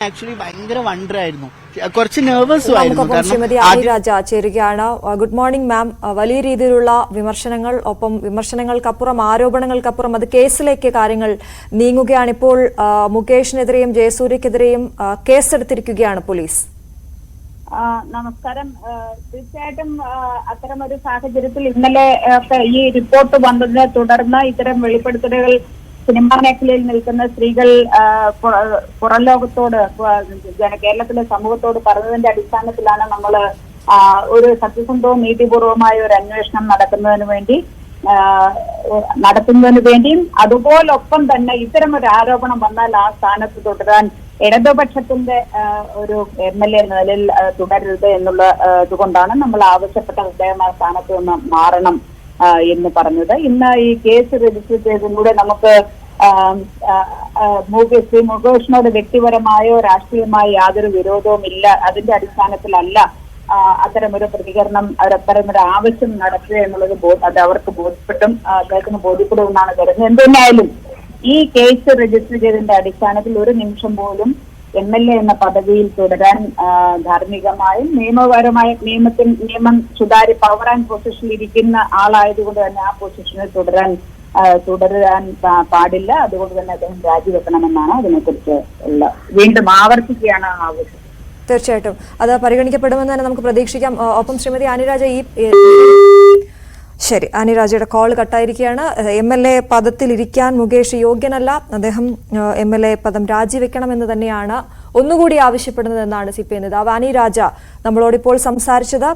Actually ഭയങ്കര wonder ആയിരുന്നു, കുറച്ച് നെർവസ് ആയിരുന്നു. ശ്രീമതി ആനിരാജ ചേരുകയാണ്. Good morning ma'am. വലിയ രീതിയിലുള്ള വിമർശനങ്ങൾ, ഒപ്പം വിമർശനങ്ങൾക്കപ്പുറം ആരോപണങ്ങൾക്കപ്പുറം അത് കേസിലേക്ക് കാര്യങ്ങൾ നീങ്ങുകയാണ്. ഇപ്പോൾ മുകേഷിനെതിരെയും ജയസൂര്യക്കെതിരെയും കേസെടുത്തിരിക്കുകയാണ് പോലീസ്. നമസ്കാരം. തീർച്ചയായിട്ടും അത്തരമൊരു സാഹചര്യത്തിൽ ഇന്നലെ ഈ റിപ്പോർട്ട് വന്നതിനെ തുടർന്ന് ഇത്തരം വെളിപ്പെടുത്തലുകൾ സിനിമാ മേഖലയിൽ നിൽക്കുന്ന സ്ത്രീകൾ പുറം ലോകത്തോട്, കേരളത്തിലെ സമൂഹത്തോട് പറഞ്ഞതിന്റെ അടിസ്ഥാനത്തിലാണ് നമ്മൾ ഒരു സത്യസന്ധവും നീതിപൂർവമായ ഒരു അന്വേഷണം നടത്തുന്നതിന് വേണ്ടിയും അതുപോലൊപ്പം തന്നെ ഇത്തരം ഒരു ആരോപണം വന്നാൽ ആ സ്ഥാനത്ത് തുടരാൻ ഇടതുപക്ഷത്തിന്റെ ഒരു MLA എന്ന നിലയിൽ തുടരരുത് എന്നുള്ള ഇതുകൊണ്ടാണ് നമ്മൾ ആവശ്യപ്പെട്ട അദ്ദേഹം ആ സ്ഥാനത്ത് നിന്ന് മാറണം എന്ന് പറഞ്ഞത്. ഇന്ന് ഈ കേസ് രജിസ്റ്റർ ചെയ്തതിലൂടെ നമുക്ക് ശ്രീ മുകേഷിനോട് വ്യക്തിപരമായോ രാഷ്ട്രീയമായോ യാതൊരു വിരോധവും ഇല്ല, അതിന്റെ അടിസ്ഥാനത്തിലല്ല അത്തരമൊരു പ്രതികരണം, അത്തരമൊരു ആവശ്യം നടത്തുക എന്നുള്ളത് അത് അവർക്ക് ബോധ്യപ്പെട്ടും അദ്ദേഹത്തിന് ബോധ്യപ്പെടുമെന്നാണ് കരുതുന്നത്. എന്തുതന്നെയായാലും ഈ കേസ് രജിസ്റ്റർ ചെയ്തതിന്റെ അടിസ്ഥാനത്തിൽ ഒരു നിമിഷം പോലും MLA എന്ന പദവിയിൽ തുടരാൻ ധാർമ്മികമായും നിയമം സുതാര്യ പവർ ആൻഡ് പൊസിഷനിൽ ഇരിക്കുന്ന ആളായതുകൊണ്ട് തന്നെ ആ പൊസിഷനിൽ തുടരാൻ പാടില്ല. അതുകൊണ്ട് തന്നെ അദ്ദേഹം രാജിവെക്കണമെന്നാണ് അതിനെക്കുറിച്ച് വീണ്ടും ആവർത്തിക്കുകയാണ് ആവശ്യം. തീർച്ചയായിട്ടും അത് പരിഗണിക്കപ്പെടുമെന്ന് തന്നെ നമുക്ക് പ്രതീക്ഷിക്കാം. ഒപ്പം ശ്രീമതി ആനിരാജ, ശരി, ആനിരാജയുടെ കോൾ കട്ടായിരിക്കുകയാണ്. MLA പദത്തിലിരിക്കാൻ മുകേഷ് യോഗ്യനല്ല, അദ്ദേഹം MLA പദം രാജിവെക്കണമെന്ന് തന്നെയാണ് ഒന്നുകൂടി ആവശ്യപ്പെടുന്നതെന്നാണ് CPI നേതാവ് ആനിരാജ നമ്മളോടിപ്പോൾ സംസാരിച്ചത്.